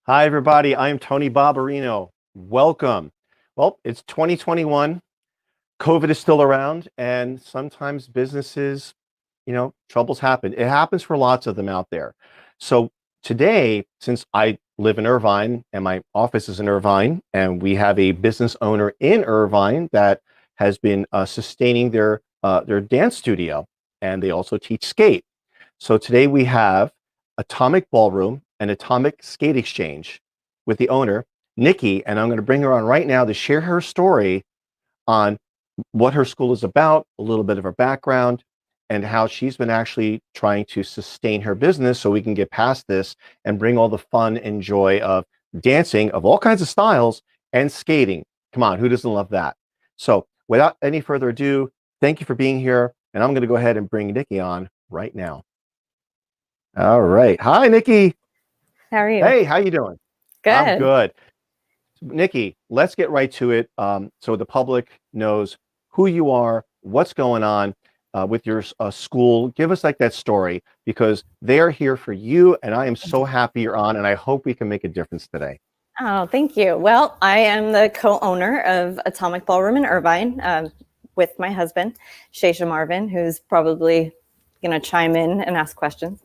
Hi, everybody. I'm Tony Barbarino. Welcome. Well, it's 2021. COVID is still around, and sometimes businesses, troubles happen. It happens for lots of them out there. So today, since I live in Irvine and my office is in Irvine, and we have a business owner in Irvine that has been sustaining their dance studio, and they also teach skate. So today we have Atomic Ballroom and Atomic Skate Exchange with the owner, Nikki, and I'm going to bring her on right now to share her story on what her school is about, a little bit of her background, and how she's been actually trying to sustain her business so we can get past this and bring all the fun and joy of dancing of all kinds of styles and skating. Come on, who doesn't love that? So without any further ado, thank you for being here. And I'm going to go ahead and bring Nikki on right now. All right. Hi, Nikki. How are you? Hey, how you doing? I'm Good. good. Nikki, let's get right to it so the public knows who you are, what's going on with your school. Give us like that story because they're here for you, and I am so happy you're on, and I hope we can make a difference today. Oh, thank you. Well, I am the co-owner of Atomic Ballroom in Irvine with my husband, Nikki Marvin, who's probably going to chime in and ask questions.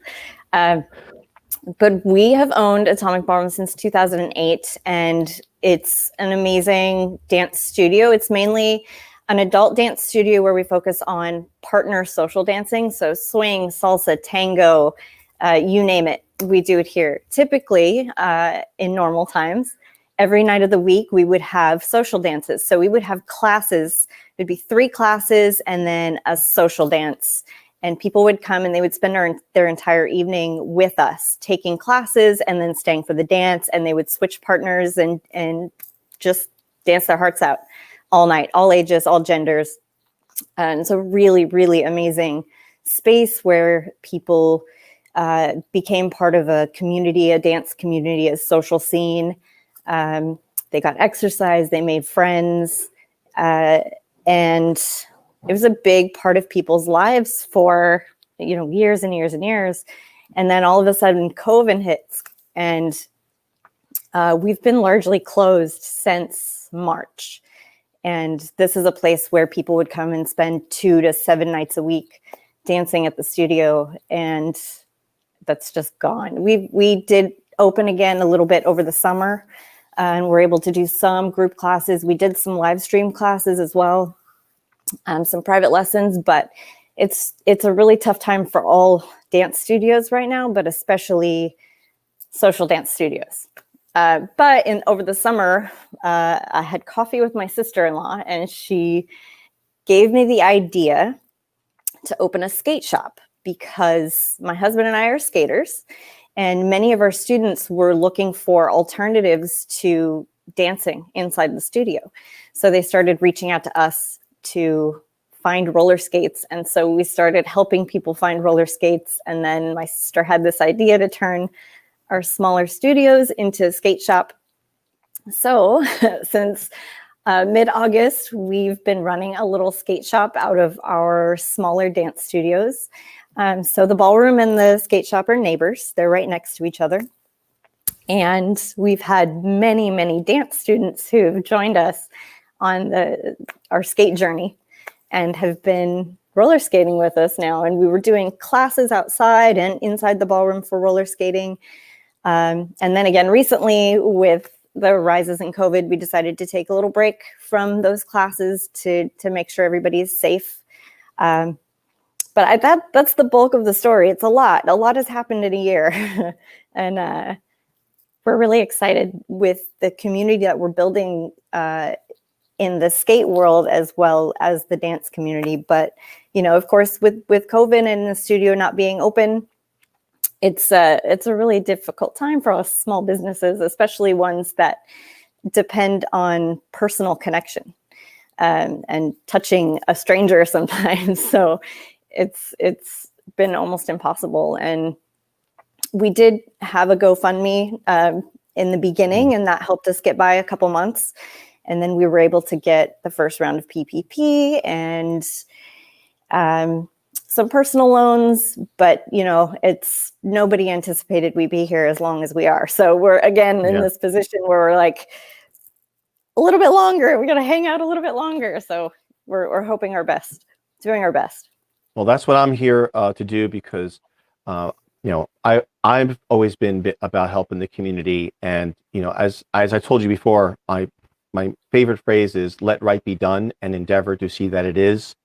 But we have owned Atomic Ballroom since 2008, and it's an amazing dance studio. It's mainly an adult dance studio where we focus on partner social dancing. So swing, salsa, tango, you name it, we do it here. Typically, in normal times, every night of the week, we would have social dances. So we would have classes. It'd be 3 classes and then a social dance. And people would come and they would spend their entire evening with us, taking classes and then staying for the dance. And they would switch partners and just dance their hearts out all night, all ages, all genders. And it's a really, really amazing space where people became part of a community, a dance community, a social scene. They got exercise, they made friends, and it was a big part of people's lives for, years and years and years. And then all of a sudden COVID hits, and we've been largely closed since March. And this is a place where people would come and spend 2 to 7 nights a week dancing at the studio. And that's just gone. We did open again a little bit over the summer, and we're able to do some group classes. We did some live stream classes as well, some private lessons, but it's a really tough time for all dance studios right now, but especially social dance studios. But over the summer, I had coffee with my sister-in-law, and she gave me the idea to open a skate shop because my husband and I are skaters, and many of our students were looking for alternatives to dancing inside the studio. So they started reaching out to us to find roller skates. And so we started helping people find roller skates. And then my sister had this idea to turn our smaller studios into a skate shop. So since mid-August, we've been running a little skate shop out of our smaller dance studios. So the ballroom and the skate shop are neighbors. They're right next to each other. And we've had many, many dance students who have joined us on our skate journey and have been roller skating with us now. And we were doing classes outside and inside the ballroom for roller skating. And then again, recently with the rises in COVID, we decided to take a little break from those classes to make sure everybody's safe. But that's the bulk of the story. It's a lot. A lot has happened in a year. And we're really excited with the community that we're building in the skate world as well as the dance community. But, of course, with COVID and the studio not being open, it's a really difficult time for us small businesses, especially ones that depend on personal connection and touching a stranger sometimes. So it's been almost impossible. And we did have a GoFundMe in the beginning, and that helped us get by a couple months. And then we were able to get the first round of PPP and some some personal loans, but it's nobody anticipated we'd be here as long as we are. So we're again in this position where we're like a little bit longer. We're going to hang out a little bit longer. So we're hoping our best, doing our best. Well, that's what I'm here to do because, I've always been about helping the community. And, as I told you before, my favorite phrase is let right be done and endeavor to see that it is.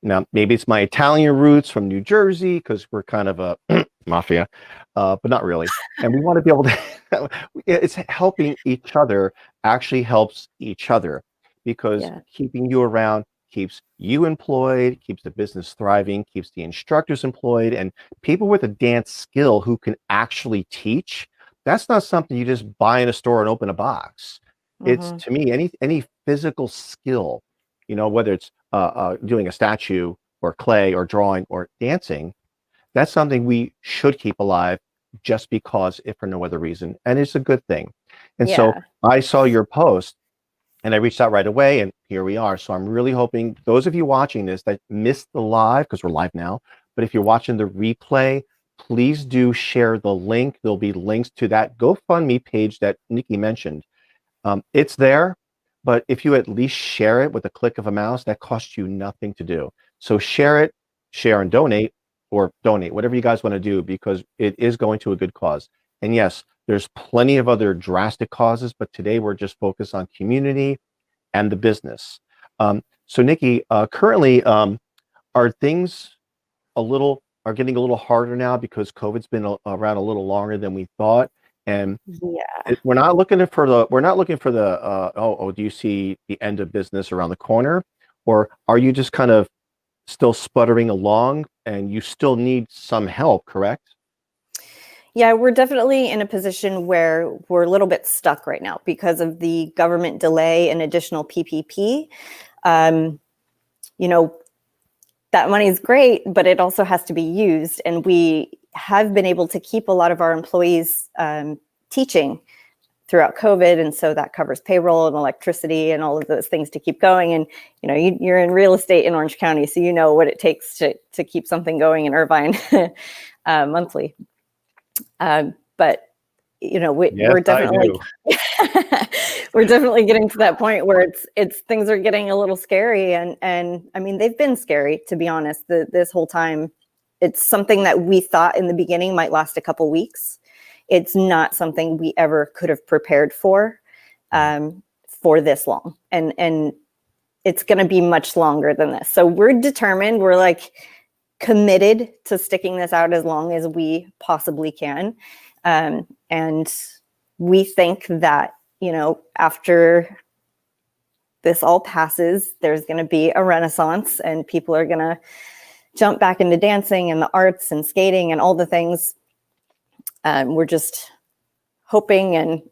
Now, maybe it's my Italian roots from New Jersey because we're kind of a mafia, but not really. And we want to be able to, it's helping each other actually helps each other because keeping you around keeps you employed, keeps the business thriving, keeps the instructors employed, and people with a dance skill who can actually teach. That's not something you just buy in a store and open a box. It's to me, any physical skill, whether it's doing a statue or clay or drawing or dancing, that's something we should keep alive just because, if for no other reason. And it's a good thing. And so I saw your post and I reached out right away and here we are. So I'm really hoping those of you watching this that missed the live, because we're live now, but if you're watching the replay, please do share the link. There'll be links to that GoFundMe page that Nikki mentioned. It's there, but if you at least share it with a click of a mouse, that costs you nothing to do. So share it, share and donate, or donate, whatever you guys want to do, because it is going to a good cause. And yes, there's plenty of other drastic causes, but today we're just focused on community and the business. So Nikki, currently, are things are getting a little harder now because COVID's been around a little longer than we thought. And we're not looking for the, do you see the end of business around the corner? Or are you just kind of still sputtering along and you still need some help, correct? Yeah, we're definitely in a position where we're a little bit stuck right now because of the government delay and additional PPP. That money is great, but it also has to be used. And we have been able to keep a lot of our employees teaching throughout COVID. And so that covers payroll and electricity and all of those things to keep going. And, you're in real estate in Orange County, so you know what it takes to keep something going in Irvine monthly. But, we're definitely we're definitely getting to that point where it's things are getting a little scary. And I mean, they've been scary, to be honest, this whole time. It's something that we thought in the beginning might last a couple weeks. It's not something we ever could have prepared for this long. And it's going to be much longer than this. So we're determined. We're like committed to sticking this out as long as we possibly can. And we think that, after this all passes, there's going to be a renaissance and people are going to jump back into dancing and the arts and skating and all the things. We're just hoping and,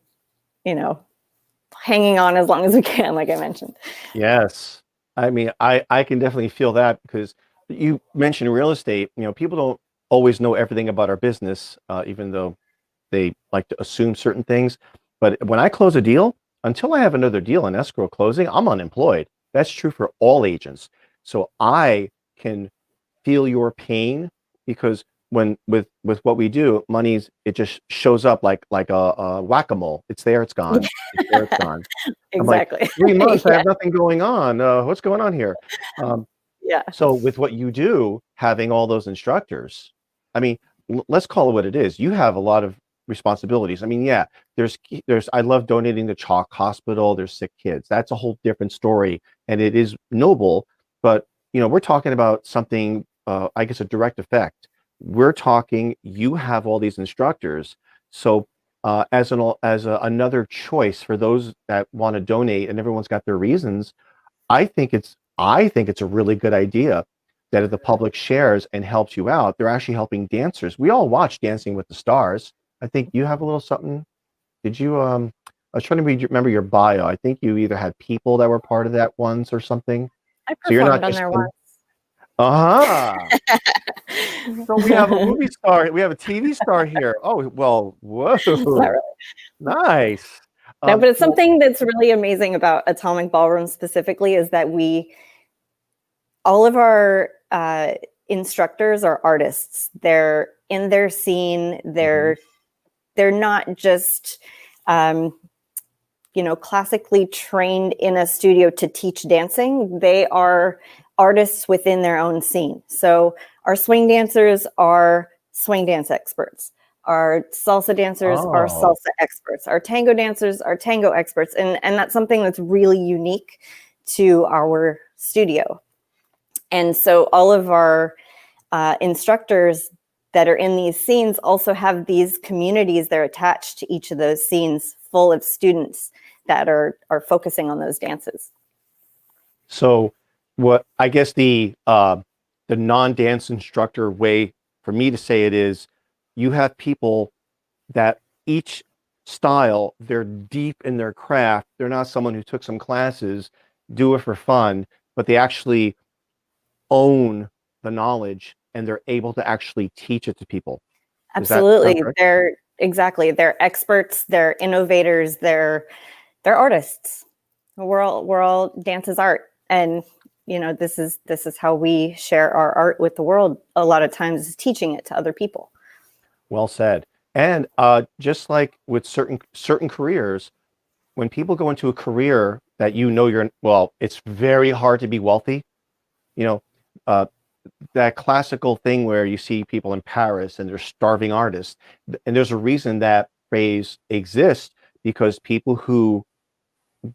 hanging on as long as we can, like I mentioned. Yes. I mean, I can definitely feel that because you mentioned real estate. People don't always know everything about our business, even though they like to assume certain things. But when I close a deal, until I have another deal in escrow closing, I'm unemployed. That's true for all agents. So I can feel your pain because when with what we do, it just shows up like a whack-a-mole. It's there, it's gone. It's there, it's gone. Exactly. I'm like, 3 months, I have nothing going on. What's going on here? So with what you do, having all those instructors, I mean, let's call it what it is. You have a lot of responsibilities. I mean, there's I love donating to Chalk Hospital. There's sick kids. That's a whole different story, and it is noble. But we're talking about something, I guess, a direct effect. We're talking. You have all these instructors, so as another choice for those that want to donate, and everyone's got their reasons. I think it's a really good idea that if the public shares and helps you out, they're actually helping dancers. We all watch Dancing with the Stars. I think you have a little something. Did you? I was trying to remember your bio. I think you either had people that were part of that once or something. I performed on there once. So we have a movie star. We have a TV star here. Oh, well, whoa. Really. Nice. No, but it's something that's really amazing about Atomic Ballroom specifically is that all of our instructors are artists. They're in their scene. They're not just classically trained in a studio to teach dancing. They are artists within their own scene. So our swing dancers are swing dance experts. Our salsa dancers are salsa experts. Our tango dancers are tango experts. And that's something that's really unique to our studio. And so all of our instructors that are in these scenes also have these communities they're attached to each of those scenes, full of students that are focusing on those dances. So what I guess the non-dance instructor way for me to say it is, you have people that each style, they're deep in their craft. They're not someone who took some classes, do it for fun, but they actually own the knowledge and they're able to actually teach it to people. Absolutely. They're experts, they're innovators, they're artists. We're all dance is art. And this is how we share our art with the world. A lot of times is teaching it to other people. Well said. And just like with certain careers, when people go into a career that it's very hard to be wealthy. That classical thing where you see people in Paris and they're starving artists. And there's a reason that phrase exists, because people who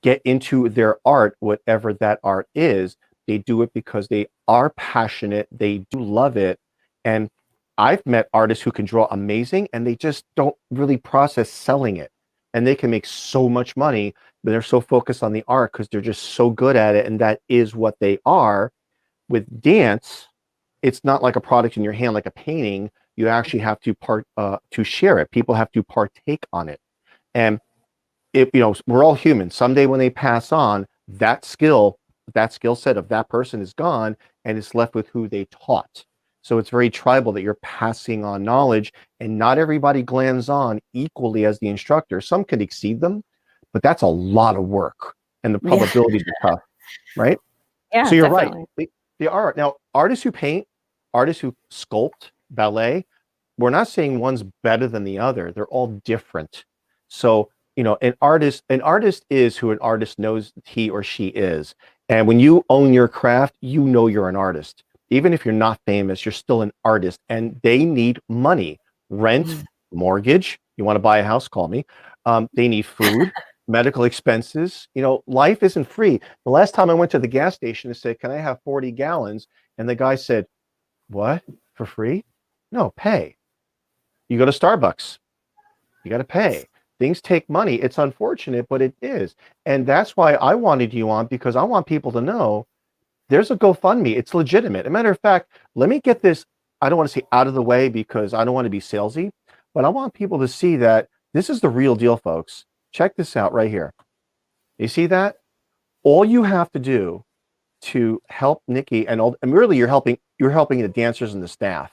get into their art, whatever that art is, they do it because they are passionate, they do love it. And I've met artists who can draw amazing and they just don't really process selling it. And they can make so much money, but they're so focused on the art because they're just so good at it. And that is what they are. With dance, it's not like a product in your hand, like a painting. You actually have to share it. People have to partake on it. And we're all human. Someday when they pass on, that skill set of that person is gone and it's left with who they taught. So it's very tribal that you're passing on knowledge, and not everybody glands on equally as the instructor. Some could exceed them, but that's a lot of work and the probabilities are tough, right? Yeah. So you're definitely. right. They are. Now, artists who paint, artists who sculpt, ballet, we're not saying one's better than the other. They're all different. So, an artist is who an artist knows he or she is. And when you own your craft, you're an artist. Even if you're not famous, you're still an artist, and they need money, rent, mortgage. You want to buy a house, call me. They need food, medical expenses. Life isn't free. The last time I went to the gas station to say, can I have 40 gallons? And the guy said, what? For free? No, pay. You go to Starbucks, you got to pay. Things take money. It's unfortunate, but it is. And that's why I wanted you on, because I want people to know there's a GoFundMe. It's legitimate. As a matter of fact, let me get this, I don't want to say out of the way because I don't want to be salesy, but I want people to see that this is the real deal, folks. Check this out right here. You see that? All you have to do to help Nikki, and really you're helping the dancers and the staff.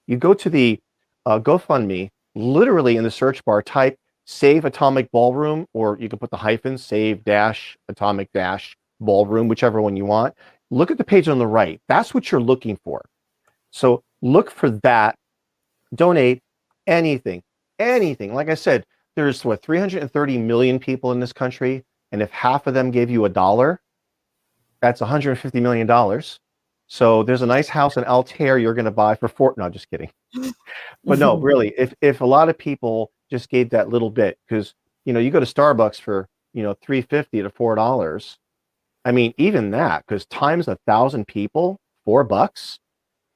You go to the GoFundMe, literally in the search bar, type Save Atomic Ballroom, or you can put the hyphen, Save Dash Atomic Dash Ballroom, whichever one you want. Look at the page on the right. That's what you're looking for. So look for that. Donate anything. Like I said, there's 330 million people in this country. And if half of them gave you $1, that's $150 million. So there's a nice house in Altair you're going to buy for no, just kidding. But no, really, if a lot of people just gave that little bit, because, you go to Starbucks for, $3.50 to $4. I mean, even that, because times 1,000 people, $4,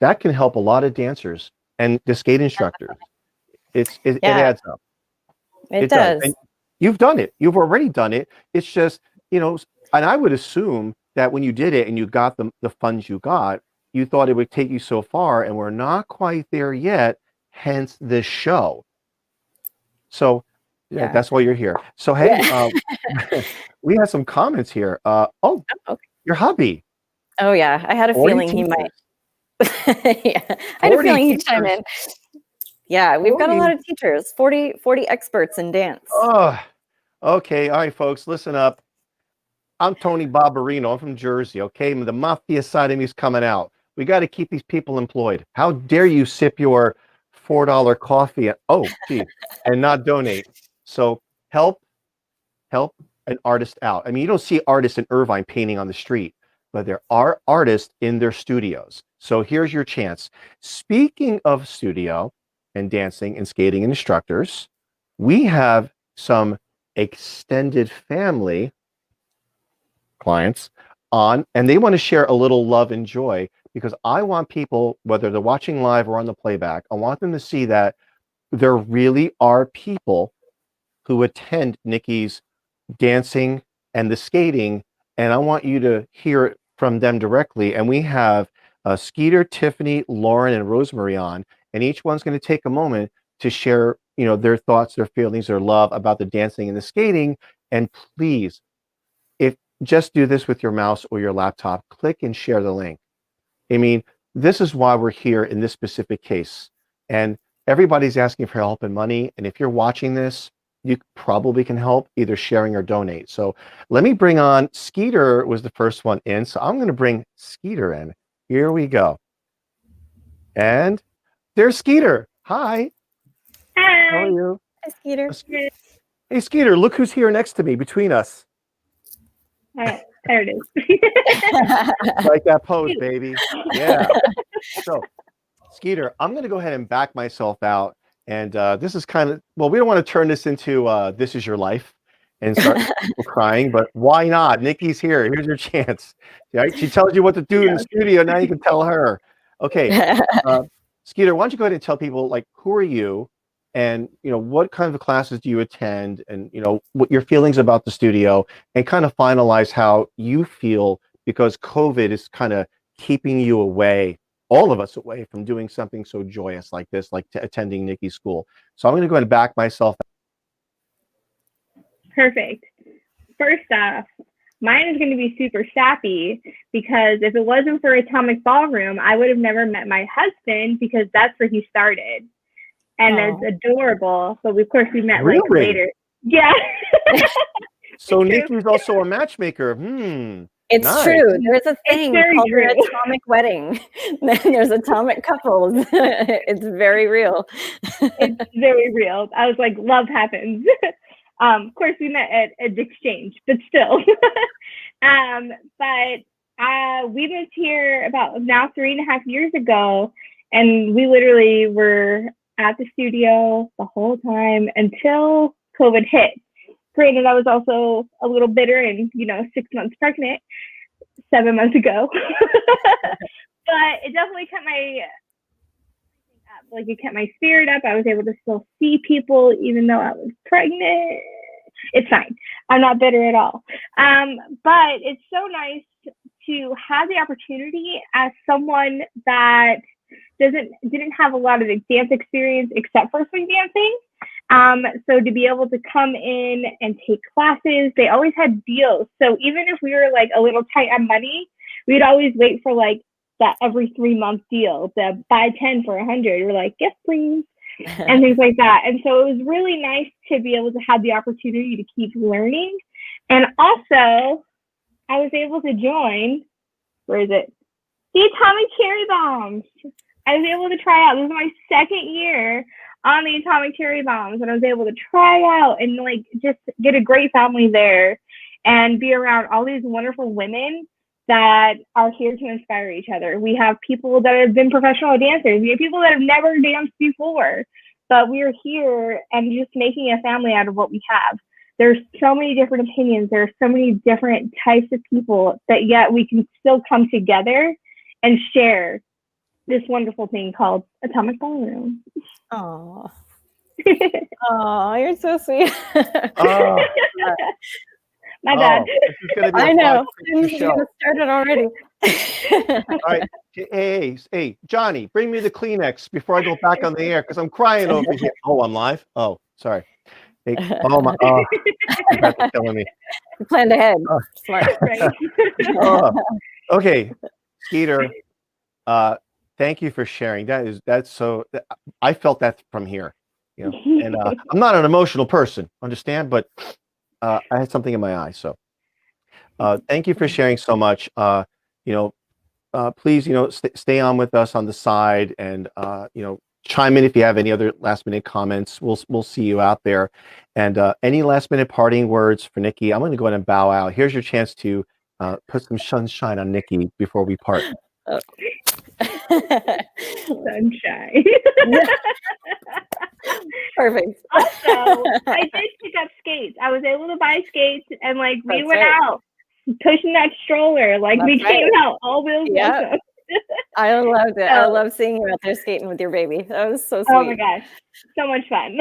that can help a lot of dancers and the skate instructors. It adds up. It does. And you've done it. You've already done it. It's just, and I would assume that when you did it and you got the funds you got, you thought it would take you so far, and we're not quite there yet, hence this show. So yeah, that's why you're here. So hey, we have some comments here. Okay. Your hubby. Oh yeah, I had a feeling he might. Yeah, I had a feeling he'd chime in. Yeah, we've got a lot of teachers, 40 experts in dance. Oh, okay. All right, folks, listen up. I'm Tony Barbarino. I'm from Jersey, okay? The mafia side of me is coming out. We got to keep these people employed. How dare you sip your $4 coffee and not donate? So help an artist out. I mean, you don't see artists in Irvine painting on the street, but there are artists in their studios. So here's your chance. Speaking of studio and dancing and skating instructors, we have some extended family clients on, and they want to share a little love and joy, because I want people, whether they're watching live or on the playback, I want them to see that there really are people who attend Nikki's dancing and the skating, and I want you to hear it from them directly. And we have Skeeter, Tiffany, Lauren, and Rosemary on, and each one's going to take a moment to share, their thoughts, their feelings, their love about the dancing and the skating. And please, if just do this with your mouse or your laptop, click and share the link. I mean, this is why we're here in this specific case. And everybody's asking for help and money. And if you're watching this, you probably can help either sharing or donate. So let me bring on Skeeter was the first one in. So I'm going to bring Skeeter in. Here we go. And there's Skeeter. Hi. Hi. How are you? Hi, Skeeter. Hey, Skeeter, look who's here next to me between us. There it is. Like that pose, baby. Yeah. So, Skeeter, I'm going to go ahead and back myself out. And this is kind of, well, we don't want to turn this into This Is Your Life and start people crying, but why not? Nikki's here. Here's your chance. Right? She tells you what to do in the studio. Now you can tell her. Okay. Skeeter, why don't you go ahead and tell people, like, who are you? And, what kind of classes do you attend? And, what your feelings about the studio, and kind of finalize how you feel, because COVID is kind of keeping you away, all of us away, from doing something so joyous like this, like attending Nikki's school. So I'm going to go ahead and back myself. Perfect. First off, mine is going to be super sappy, because if it wasn't for Atomic Ballroom, I would have never met my husband, because that's where he started. And it's adorable. But of course, we met like later. Yeah. So Nikki's also a matchmaker. It's nice. true. There's a thing called true. the atomic wedding. There's atomic couples. It's very real. It's very real. I was like, love happens. Of course, we met at exchange, but still. But we moved here about now 3.5 years ago, and we literally were at the studio the whole time until COVID hit. Granted, I was also a little bitter and, 6 months pregnant 7 months ago. But it definitely kept it kept my spirit up. I was able to still see people even though I was pregnant. It's fine. I'm not bitter at all. But it's so nice to have the opportunity as someone that didn't have a lot of dance experience except for swing dancing. So to be able to come in and take classes, they always had deals. So even if we were like a little tight on money, we'd always wait for like that every 3-month deal, the buy 10 for 100. We're like, yes, please. And things like that. And so it was really nice to be able to have the opportunity to keep learning. And also, I was able to join, where is it? The Atomic Cherry Bombs. I was able to try out. This is my second year on the Atomic Cherry Bombs, and I was able to try out and like just get a great family there and be around all these wonderful women that are here to inspire each other. We have people that have been professional dancers. We have people that have never danced before, but we are here and just making a family out of what we have. There's so many different opinions. There are so many different types of people that yet we can still come together and share this wonderful thing called Atomic Ballroom. Oh, you're so sweet. My bad. This is gonna be I know. I'm show. gonna start it already. All right. Hey, Johnny, bring me the Kleenex before I go back on the air, because I'm crying over here. Oh, I'm live? Oh, sorry. Hey, oh my, that's killing me. You planned ahead. Smart. Okay, Skeeter, thank you for sharing. That's so, I felt that from here, and I'm not an emotional person, understand, but I had something in my eye. So thank you for sharing so much. please, stay on with us on the side, and chime in if you have any other last minute comments. We'll see you out there. And any last minute parting words for Nikki? I'm going to go ahead and bow out. Here's your chance to put some sunshine on Nikki before we part. Oh. Sunshine. Perfect. Also, I did pick up skates. I was able to buy skates, and we That's went right. out pushing that stroller. We That's came right. out all wheels Yep. welcome. I loved it. So- I love seeing you out there skating with your baby. That was so sweet. Oh my gosh, so much fun.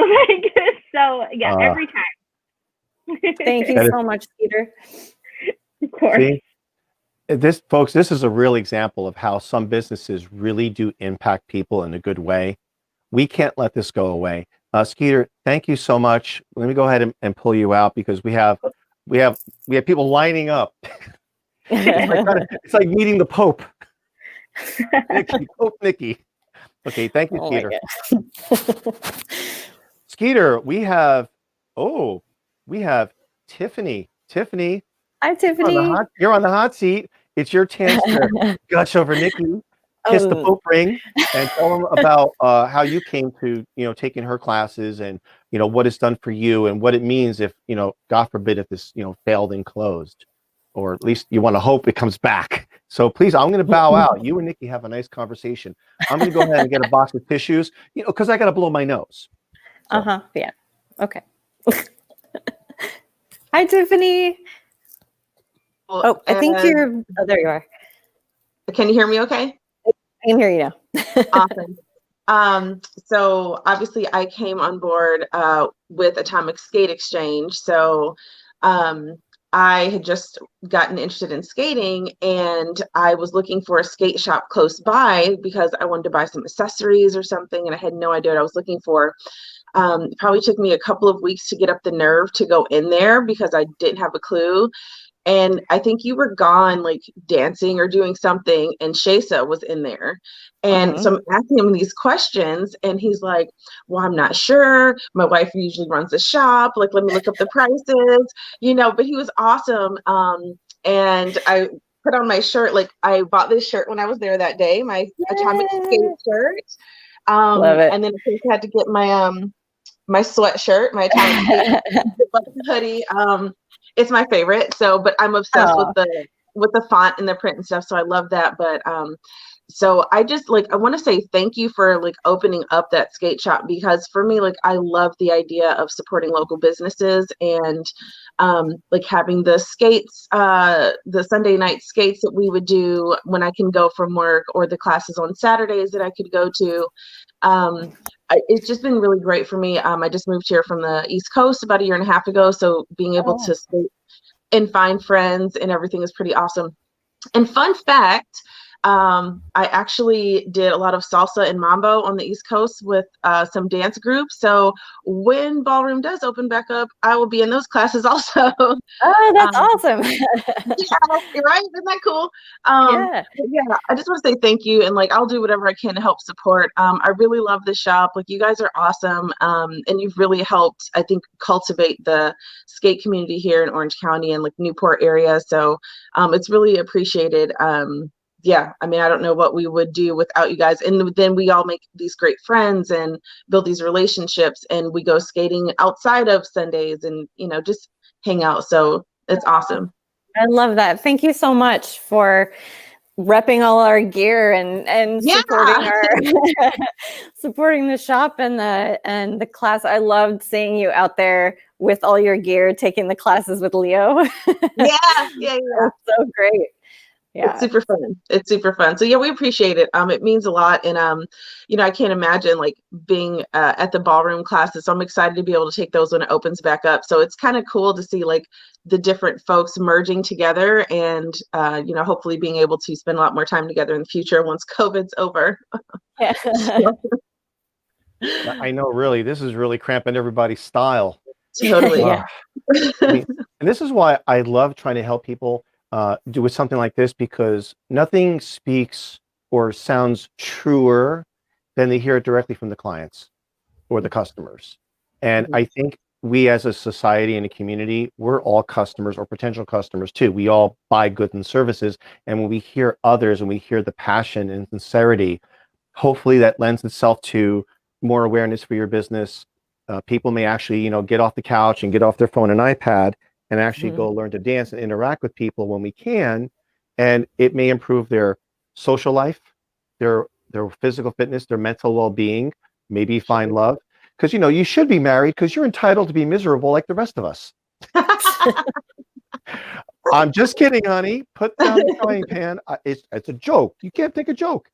So yeah, every time. Thank you so much, Peter. Of course. See, this is a real example of how some businesses really do impact people in a good way. We can't let this go away. Skeeter, thank you so much. Let me go ahead and pull you out, because we have people lining up. It's like meeting the Pope. Pope Nikki. Okay, thank you, Skeeter. Skeeter, we have Tiffany. Tiffany, Hi, Tiffany. you're on the hot seat. It's your chance to gush over Nikki, kiss the Pope ring, and tell them about how you came to, taking her classes, and, what it's done for you, and what it means if, God forbid, if this, failed and closed, or at least you want to hope it comes back. So please, I'm going to bow out. You and Nikki have a nice conversation. I'm going to go ahead and get a box of tissues, because I got to blow my nose. So. Yeah. Okay. Hi, Tiffany. Well, I think you're. Oh, there you are. Can you hear me okay? I can hear you now. Awesome. So obviously I came on board with Atomic Skate Exchange. So I had just gotten interested in skating, and I was looking for a skate shop close by because I wanted to buy some accessories or something, and I had no idea what I was looking for. It probably took me a couple of weeks to get up the nerve to go in there because I didn't have a clue. And I think you were gone, dancing or doing something, and Shesa was in there. And so I'm asking him these questions, and he's like, well, I'm not sure. My wife usually runs the shop. Let me look up the prices, but he was awesome. And I put on my shirt. I bought this shirt when I was there that day, my Atomic Skate shirt. Love it. And then I had to get my my sweatshirt, my Atomic Skate hoodie. It's my favorite. So, but I'm obsessed with the font and the print and stuff. So I love that. But so I just I want to say thank you for opening up that skate shop, because for me, I love the idea of supporting local businesses, and having the skates, the Sunday night skates that we would do when I can go from work, or the classes on Saturdays that I could go to. It's just been really great for me. I just moved here from the East Coast about 1.5 years ago. So being able to skate and find friends and everything is pretty awesome. And fun fact, I actually did a lot of salsa and mambo on the East Coast with some dance groups. So when Ballroom does open back up, I will be in those classes also. Oh, that's awesome. Yeah, right? Isn't that cool? Yeah. I just want to say thank you. And I'll do whatever I can to help support. I really love the shop. You guys are awesome. And you've really helped, I think, cultivate the skate community here in Orange County and Newport area. So it's really appreciated. I don't know what we would do without you guys. And then we all make these great friends and build these relationships, and we go skating outside of Sundays and, just hang out. So it's awesome. I love that. Thank you so much for repping all our gear and supporting supporting the shop and the class. I loved seeing you out there with all your gear, taking the classes with Leo. Yeah. It's so great. Yeah. It's super fun. So we appreciate it. It means a lot. And, I can't imagine being at the Ballroom classes. So I'm excited to be able to take those when it opens back up. So it's kind of cool to see the different folks merging together, and, hopefully being able to spend a lot more time together in the future once COVID's over. Yeah. I know, really, this is really cramping everybody's style. Totally. Yeah. And this is why I love trying to help people do with something like this, because nothing speaks or sounds truer than they hear it directly from the clients or the customers. And I think we as a society and a community, we're all customers or potential customers too. We all buy goods and services. And when we hear others and we hear the passion and sincerity, hopefully that lends itself to more awareness for your business. People may actually, get off the couch and get off their phone and iPad and actually go learn to dance and interact with people when we can. And it may improve their social life, their physical fitness, their mental well-being, maybe find love. Because, you should be married because you're entitled to be miserable like the rest of us. I'm just kidding, honey. Put down the frying pan. It's a joke. You can't take a joke.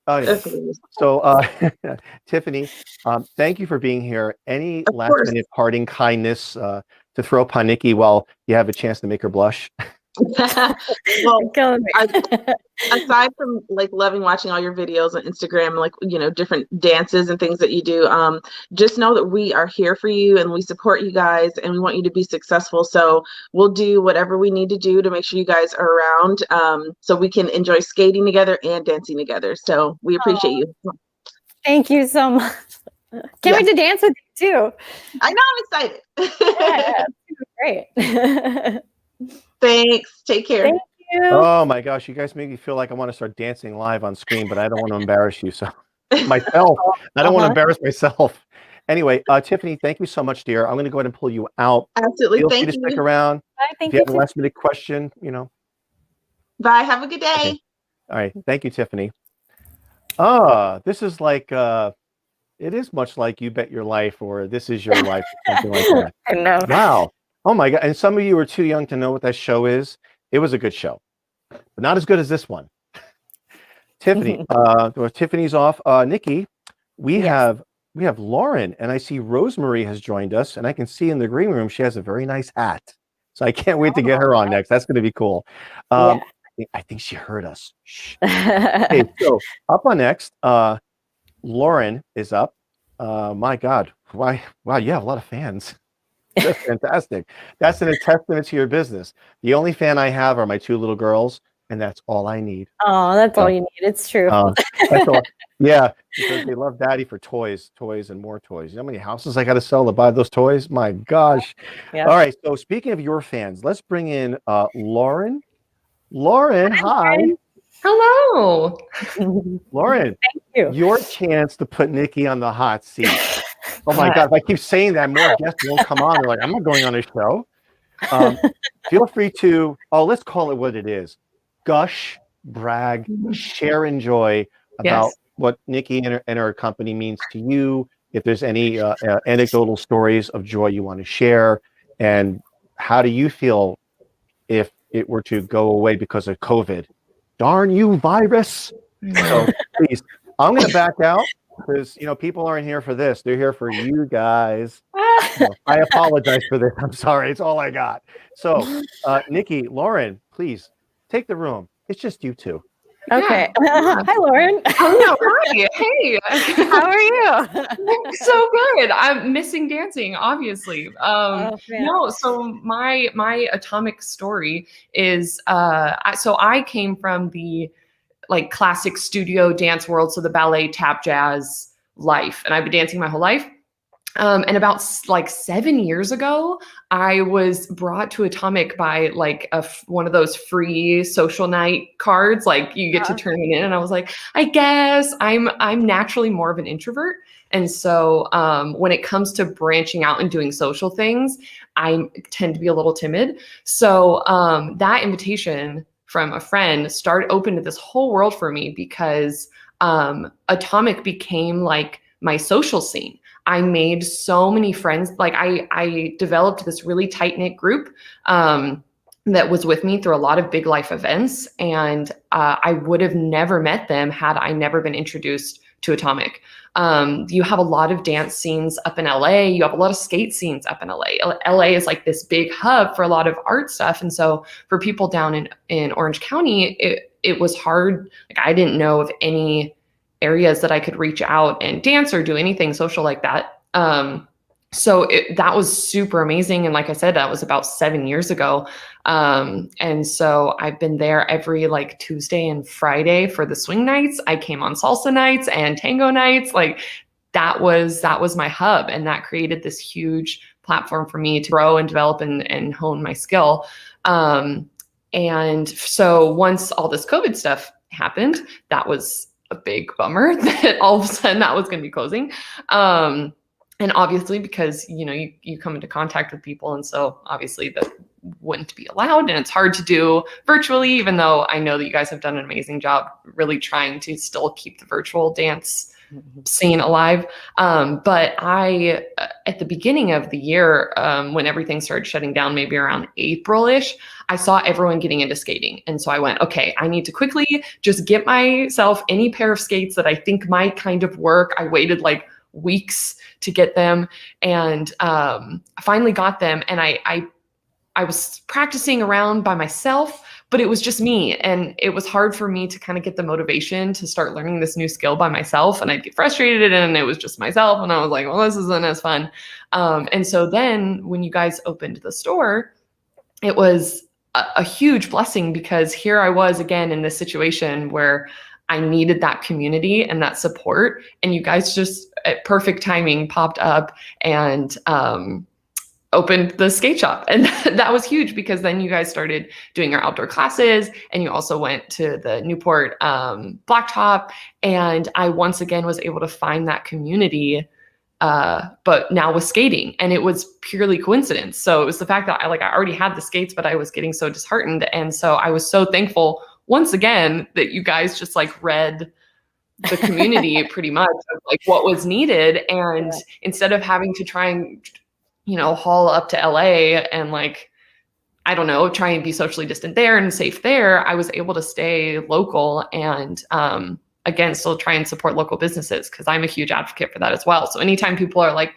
Anyway, so, Tiffany, thank you for being here. Any last-minute parting kindness to throw upon Nikki while you have a chance to make her blush? Well, aside from like loving watching all your videos on Instagram, like different dances and things that you do, just know that we are here for you and we support you guys and we want you to be successful. So we'll do whatever we need to do to make sure you guys are around, so we can enjoy skating together and dancing together. So we appreciate you. Thank you so much. Can't wait to dance with you too. I know, I'm excited. Yeah, great. Thanks. Take care. Thank you. Oh my gosh, you guys make me feel like I want to start dancing live on screen, but I don't want to embarrass you. So myself, I don't want to embarrass myself. Anyway, Tiffany, thank you so much, dear. I'm going to go ahead and pull you out. Absolutely. Feel Thank free to you. stick around. Bye, thank if you you have a last minute question, Bye. Have a good day. Okay. All right. Thank you, Tiffany. This is like, it is much like You Bet Your Life or This Is Your Life, or something like that. I know. Wow. Oh my God. And some of you are too young to know what that show is. It was a good show, but not as good as this one. Tiffany, Tiffany's off. Nikki, we have Lauren, and I see Rosemary has joined us, and I can see in the green room she has a very nice hat. So I can't wait to get her on next. That's going to be cool. I think she heard us. Shh. Okay, so up on next, Lauren is up. My God, wow, you have a lot of fans. That's fantastic. That's a testament to your business. The only fan I have are my two little girls, and that's all I need. Oh, that's all you need. It's true. That's all. Yeah, because they love daddy for toys, and more toys. You know how many houses I got to sell to buy those toys? My gosh. Yeah. All right, so speaking of your fans, let's bring in Lauren. Lauren, hi. Hello. Lauren, Thank you. Your chance to put Nikki on the hot seat. Oh my God, if I keep saying that, more guests won't come on. They're like, I'm not going on a show. Feel free to, let's call it what it is. Gush, brag, share, enjoy about what Nikki and her company means to you. If there's any anecdotal stories of joy you want to share, and how do you feel if it were to go away because of COVID? Darn you, virus. So please, I'm going to back out. Because people aren't here for this; they're here for you guys. I apologize for this. I'm sorry. It's all I got. So, Nikki, Lauren, please take the room. It's just you two. Okay. Hi, Lauren. Oh no, hi. Hey. How are you? So good. I'm missing dancing, obviously. No, so my atomic story is so I came from the like classic studio dance world, so the ballet, tap, jazz life, and I've been dancing my whole life. And about like 7 years ago, I was brought to Atomic by like one of those free social night cards, like you get to turn it in. And I was like, I guess I'm naturally more of an introvert. And so when it comes to branching out and doing social things, I tend to be a little timid. So that invitation from a friend opened this whole world for me, because Atomic became like my social scene. I made so many friends. Like I developed this really tight knit group that was with me through a lot of big life events. And I would have never met them had I never been introduced to Atomic. You have a lot of dance scenes up in LA. You have a lot of skate scenes up in LA. LA is like this big hub for a lot of art stuff. And so for people down in Orange County, it was hard. Like I didn't know of any areas that I could reach out and dance or do anything social like that. So that was super amazing. And like I said, that was about 7 years ago. And so I've been there every like Tuesday and Friday for the swing nights. I came on salsa nights and tango nights. Like that was my hub. And that created this huge platform for me to grow and develop and hone my skill. And so once all this COVID stuff happened, that was a big bummer that all of a sudden that was going to be closing. And obviously, because, you know, you come into contact with people, and so obviously that wouldn't be allowed, and it's hard to do virtually, even though I know that you guys have done an amazing job really trying to still keep the virtual dance scene alive. But I, at the beginning of the year, when everything started shutting down, maybe around April-ish, I saw everyone getting into skating. And so I went, okay, I need to quickly just get myself any pair of skates that I think might kind of work. I waited like weeks to get them, and I finally got them. And I was practicing around by myself, but it was just me. And it was hard for me to kind of get the motivation to start learning this new skill by myself. And I'd get frustrated, and it was just myself. And I was like, well, this isn't as fun. And so then when you guys opened the store, it was a huge blessing, because here I was again in this situation where I needed that community and that support. And you guys just at perfect timing popped up and opened the skate shop. And that was huge, because then you guys started doing your outdoor classes, and you also went to the Newport Blacktop. And I once again was able to find that community, but now with skating. And it was purely coincidence. So it was the fact that I already had the skates, but I was getting so disheartened. And so I was so thankful once again that you guys just like read the community pretty much of like what was needed. And instead of having to try and, you know, haul up to LA and like, I don't know, try and be socially distant there and safe there, I was able to stay local and, again, still try and support local businesses, because I'm a huge advocate for that as well. So anytime people are like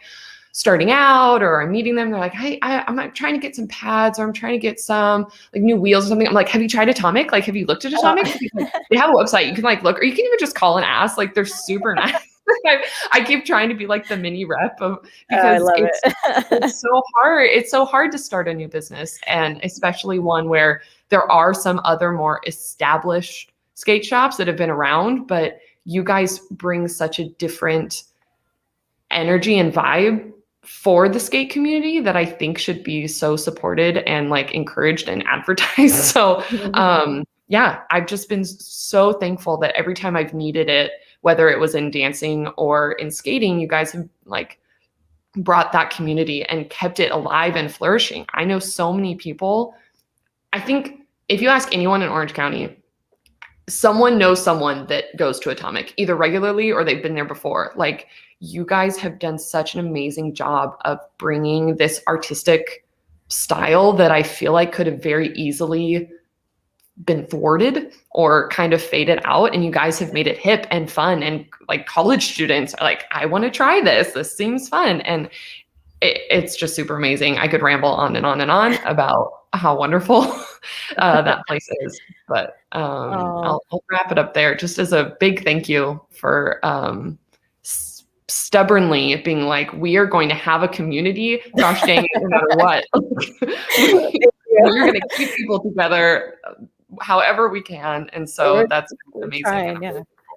starting out or I'm meeting them, they're like, hey, I'm trying to get some pads, or I'm trying to get some like new wheels or something. I'm like, have you tried Atomic? Like, have you looked at Atomic? They have a website. You can like look, or you can even just call and ask. Like, they're super nice. I keep trying to be like the mini rep of, because it's so hard. It's so hard to start a new business, and especially one where there are some other more established skate shops that have been around, but you guys bring such a different energy and vibe for the skate community that I think should be so supported and like encouraged and advertised. So yeah, I've just been so thankful that every time I've needed it, whether it was in dancing or in skating, you guys have like brought that community and kept it alive and flourishing. I know so many people. I think if you ask anyone in Orange County, someone knows someone that goes to Atomic either regularly or they've been there before. Like, you guys have done such an amazing job of bringing this artistic style that I feel like could have very easily been thwarted or kind of faded out. And you guys have made it hip and fun. And like college students are like, I want to try this. This seems fun. And it's just super amazing. I could ramble on and on and on about how wonderful that place is. But I'll wrap it up there, just as a big thank you for stubbornly being like, we are going to have a community, gosh dang it, no matter what. We're going to keep people together however we can. And so that's amazing. Trying, yeah.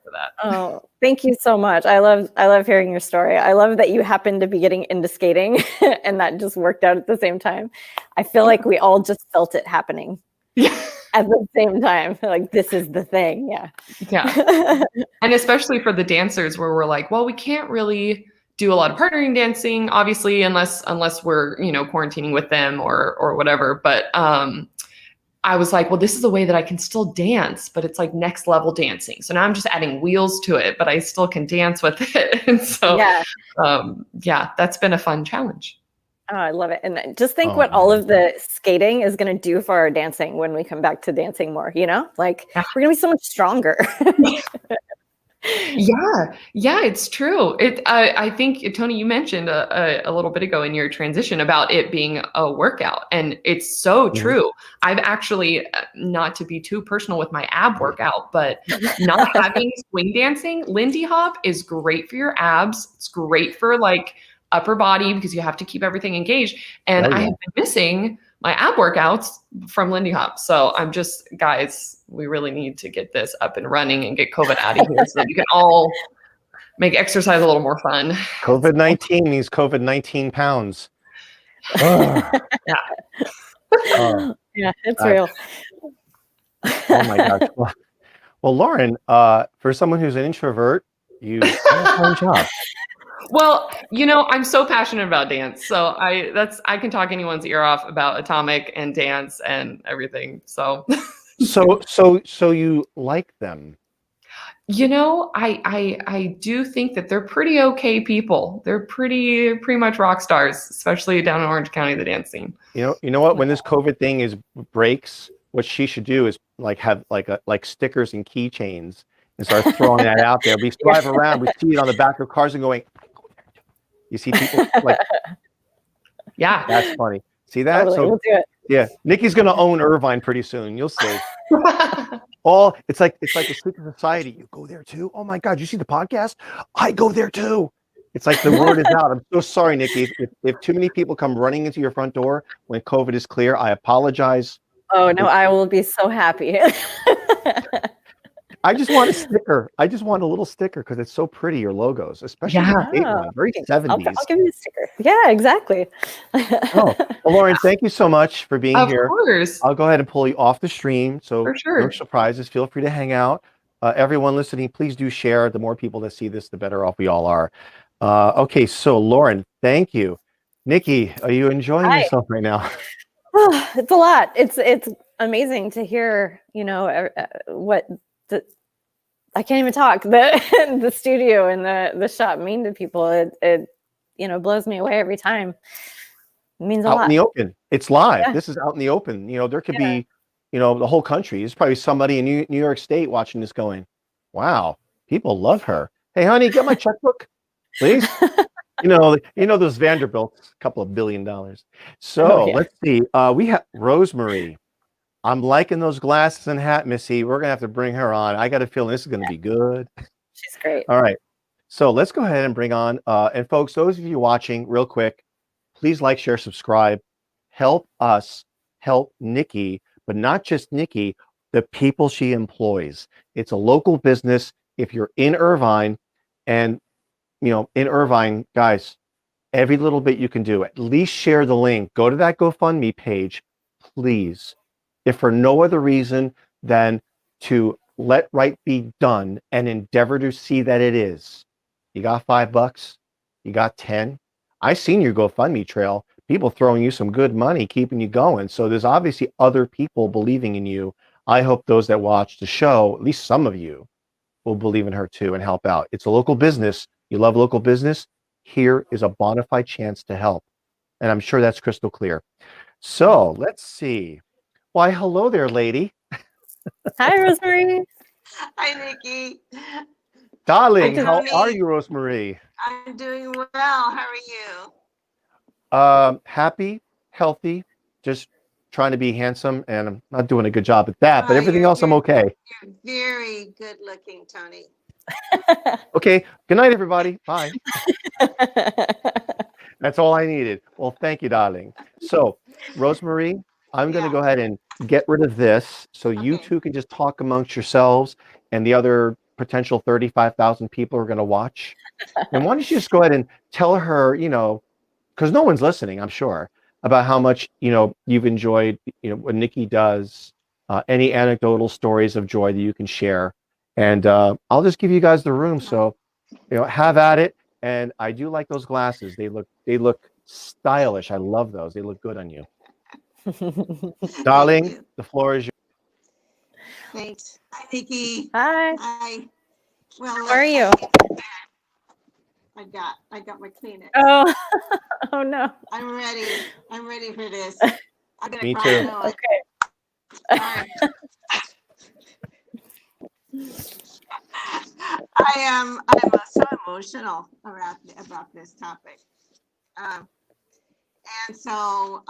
For that. Oh, thank you so much. I love hearing your story. I love that you happened to be getting into skating and that just worked out at the same time. I feel like we all just felt it happening. Yeah. At the same time, like, this is the thing. Yeah. Yeah. And especially for the dancers, where we're like, well, we can't really do a lot of partnering dancing, obviously, unless we're, you know, quarantining with them or whatever. But I was like, well, this is a way that I can still dance, but it's like next level dancing. So now I'm just adding wheels to it, but I still can dance with it. And so, yeah, that's been a fun challenge. Oh, I love it. And just think what all of the skating is going to do for our dancing when we come back to dancing more, you know, like we're going to be so much stronger. Yeah, it's true. I think, Tony, you mentioned a little bit ago in your transition about it being a workout, and it's so true. I've actually, not to be too personal with my ab workout, but not having swing dancing, Lindy Hop is great for your abs. It's great for like upper body, because you have to keep everything engaged. And I have been missing my ab workouts from Lindy Hop. So I'm just, guys, we really need to get this up and running and get COVID out of here so that we can all make exercise a little more fun. COVID-19 means COVID-19 pounds. Yeah. Yeah, it's real. Oh my gosh. Well, Lauren, for someone who's an introvert, you did a fine job. Well, I'm so passionate about dance, so I can talk anyone's ear off about Atomic and dance and everything. So, So you like them? I do think that they're pretty okay people. They're pretty much rock stars, especially down in Orange County, the dance scene. You know what? When this COVID thing breaks, what she should do is have like stickers and keychains and start throwing that out there. We drive around, we see it on the back of cars and going, you see people like, Yeah, that's funny. See that? Totally. So We'll do it. yeah, Nikki's gonna own Irvine pretty soon. You'll see. It's like a secret society. You go there too. Oh my God, you see the podcast? I go there too. It's like the word is out. I'm so sorry, Nikki. If too many people come running into your front door when COVID is clear, I apologize. Oh no, I will be so happy. I just want a sticker. I just want a little sticker because it's so pretty, your logos, especially the state one. Very 70s. I'll give you a sticker. Yeah, exactly. Well, Lauren, thank you so much for being here. Of course. I'll go ahead and pull you off the stream. So For sure. no surprises. Feel free to hang out. Everyone listening, please do share. The more people that see this, the better off we all are. Okay, so Lauren, thank you. Nikki, are you enjoying yourself right now? It's a lot. It's amazing to hear, what I can't even talk. The studio and the shop mean to people. It blows me away every time. It means a lot. Out in the open. It's live. Yeah. This is out in the open. There could be, the whole country. There's probably somebody in New York State watching this going, wow, people love her. Hey, honey, get my checkbook, please. Those Vanderbilts, a couple of $1 billion. So let's see. We have Rosemary. I'm liking those glasses and hat, Missy. We're gonna have to bring her on. I got a feeling this is gonna be good. She's great. All right. So let's go ahead and bring on and folks, those of you watching, real quick, please like, share, subscribe. Help us help Nikki, but not just Nikki, the people she employs. It's a local business. If you're in Irvine and in Irvine, guys, every little bit you can do, at least share the link. Go to that GoFundMe page, please. If for no other reason than to let right be done and endeavor to see that it is. You got $5, you got 10. I seen your GoFundMe trail, people throwing you some good money, keeping you going. So there's obviously other people believing in you. I hope those that watch the show, at least some of you, will believe in her too and help out. It's a local business. You love local business. Here is a bona fide chance to help. And I'm sure that's crystal clear. So let's see. Why, hello there, lady. Hi, Rosemary. Hi, Nikki. Darling, how are you, Rosemary? I'm doing well. How are you? Happy, healthy, just trying to be handsome, and I'm not doing a good job at that, but everything else I'm okay. You're very good looking, Tony. Okay, good night, everybody. Bye. That's all I needed. Well, thank you, darling. So, Rosemary, I'm going to go ahead and get rid of this so you two can just talk amongst yourselves and the other potential 35,000 people are going to watch. And why don't you just go ahead and tell her, because no one's listening, I'm sure, about how much, you've enjoyed, what Nikki does, any anecdotal stories of joy that you can share. And I'll just give you guys the room. So, have at it. And I do like those glasses. They look stylish. I love those. They look good on you. Darling, the floor is yours. Thanks. Hi, Nikki. Hi. Hi. Well, how are you? I got my Kleenex. Oh no. I'm ready. I'm ready for this. Me too. Okay. All right. I'm so emotional about this topic. And so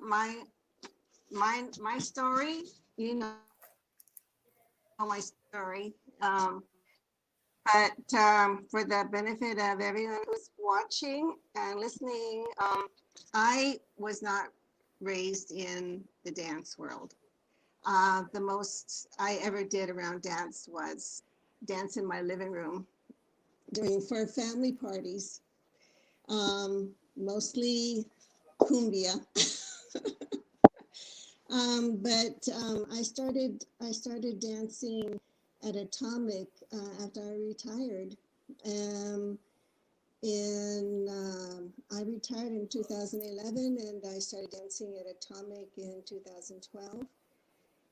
my story, my story. But for the benefit of everyone who's watching and listening, I was not raised in the dance world. The most I ever did around dance was dance in my living room for family parties. mostly cumbia. But I started dancing at Atomic after I retired. I retired in 2011, and I started dancing at Atomic in 2012.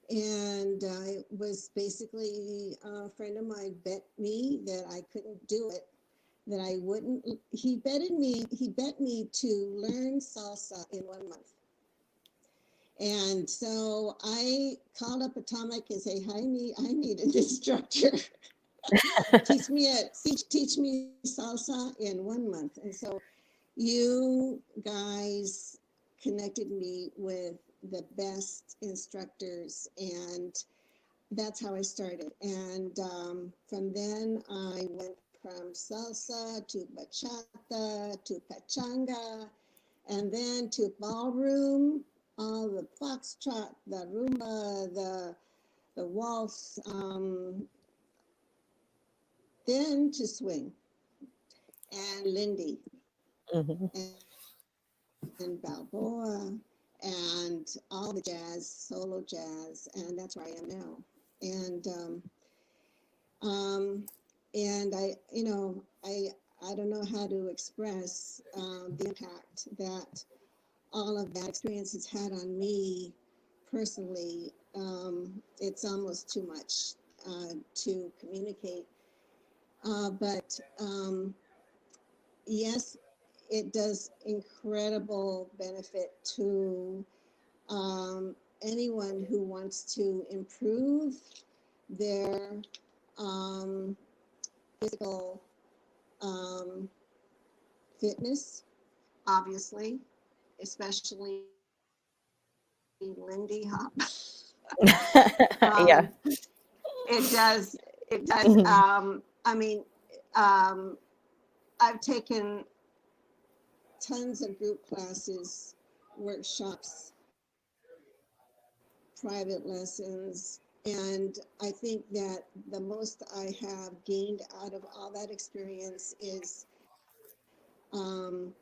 And I was basically, a friend of mine bet me that I couldn't do it, that I wouldn't. He bet me to learn salsa in 1 month. And so I called up Atomic and say, I need an instructor. teach me salsa in 1 month. And so you guys connected me with the best instructors, and that's how I started. And from then I went from salsa to bachata to pachanga, and then to ballroom, all the foxtrot, the rumba, the waltz, then to swing and Lindy and Balboa and all the jazz, solo jazz, and that's where I am now. And I don't know how to express the impact that all of that experience has had on me personally. It's almost too much to communicate. But yes, it does incredible benefit to anyone who wants to improve their physical fitness, obviously, especially Lindy Hop. Yeah. It does. I mean, I've taken tons of group classes, workshops, private lessons, and I think that the most I have gained out of all that experience is an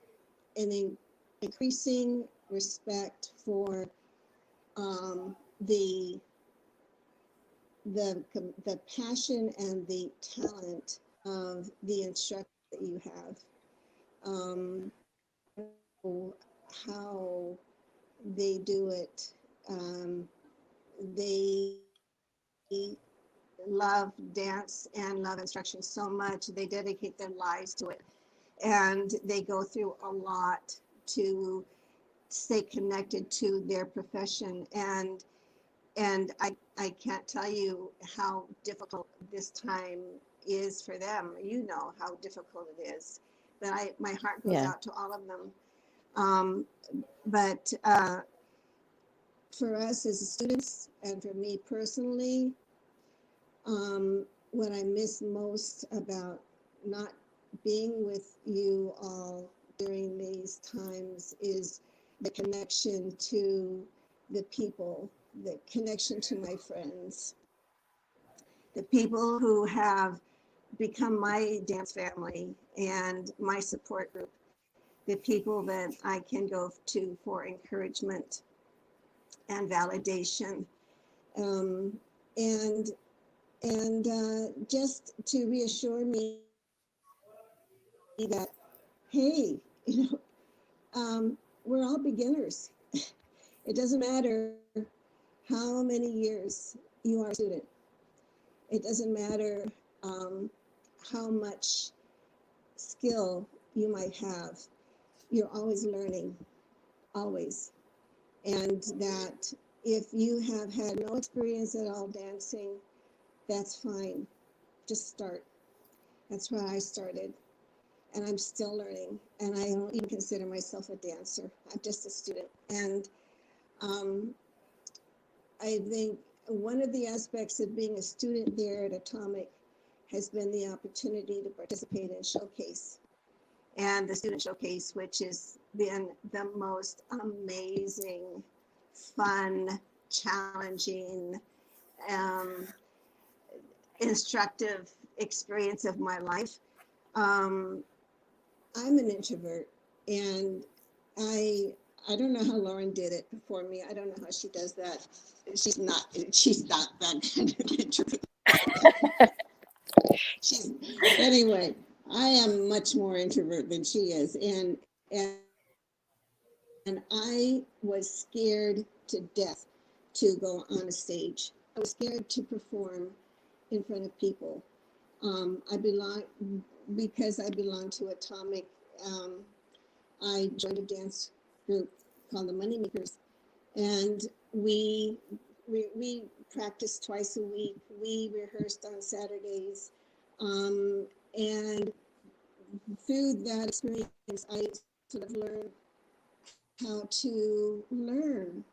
increasing respect for the passion and the talent of the instructor that you have. How they do it. They love dance and love instruction so much. They dedicate their lives to it. And they go through a lot to stay connected to their profession. And I can't tell you how difficult this time is for them. You know how difficult it is. But my heart goes out to all of them. But for us as students, and for me personally, what I miss most about not being with you all during these times is the connection to the people, the connection to my friends, the people who have become my dance family and my support group, the people that I can go to for encouragement and validation, and just to reassure me that, hey, we're all beginners. It doesn't matter how many years you are a student. It doesn't matter how much skill you might have. You're always learning, always. And that if you have had no experience at all dancing, that's fine. Just start. That's why I started. And I'm still learning. And I don't even consider myself a dancer. I'm just a student. And I think one of the aspects of being a student there at Atomic has been the opportunity to participate in Showcase. And the Student Showcase, which has been the most amazing, fun, challenging, instructive experience of my life. I'm an introvert. and I don't know how Lauren did it before me. I don't know how she does that. She's not that kind of introvert. Anyway, I am much more introvert than she is, and I was scared to death to go on a stage. I was scared to perform in front of people. Because I belong to Atomic. I joined a dance group called the Moneymakers, and we practiced twice a week. We rehearsed on Saturdays, and through that experience, I sort of learned how to learn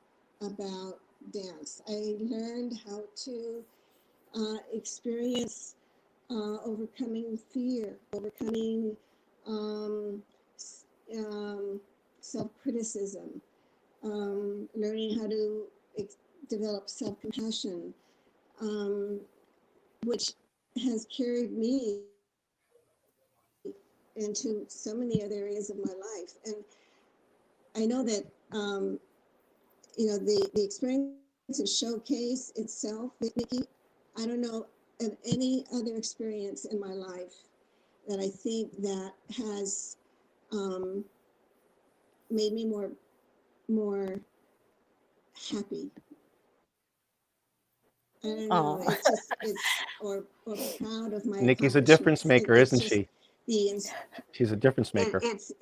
about dance. I learned how to experience overcoming fear, overcoming self-criticism, learning how to develop self-compassion, which has carried me into so many other areas of my life. And I know that, the experience of Showcase itself, Nikki, I don't know of any other experience in my life that I think that has made me more happy. I don't know. Aw. Or proud of my Nikki's a difference accomplishments. maker, isn't she? The She's a difference maker. it's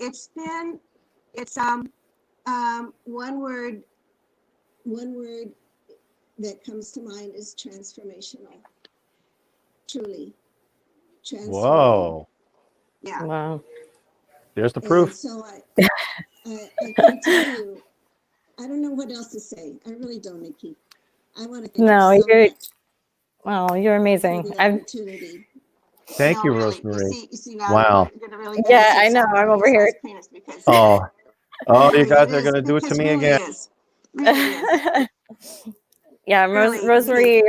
one word that comes to mind is transformational. Truly transformational. Whoa. Yeah. Wow. There's the And proof. so I can tell you, I don't know what else to say. I really don't, Nikki. I want to thank No, you so you're much wow, you're for amazing. the I've opportunity. Thank No, you, really. Rosemary. You see now Wow. you're gonna really yeah, I know. I'm over here. because Oh, oh, you really, guys it are is, gonna do it to because me really again. is. Really is. Yeah, Really, Rosemary,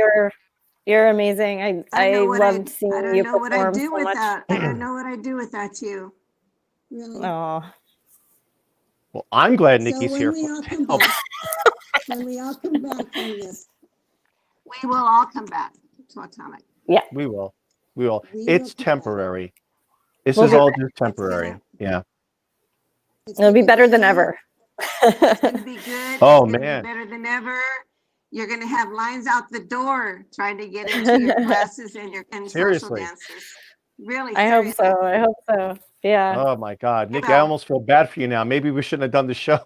you're amazing. I loved I seeing don't you know what I'd perform do so much. without. I don't know what I'd do without you. Really. Oh, Well, I'm glad So Nikki's when here. we all come Oh, back, when we all come back from this, we will all come back to Atomic. we will. We will. We It's will come back. temporary. This We'll is be all back. just temporary. Yeah. It's It'll be gonna better than be- ever. It's going to be good. Oh, It's going to man. be better than ever. You're going to have lines out the door trying to get into your classes and social Seriously. dances. Really, I hope seriously. so. I hope so. Yeah. Oh my God, Nikki, will. I almost feel bad for you now. Maybe we shouldn't have done the show.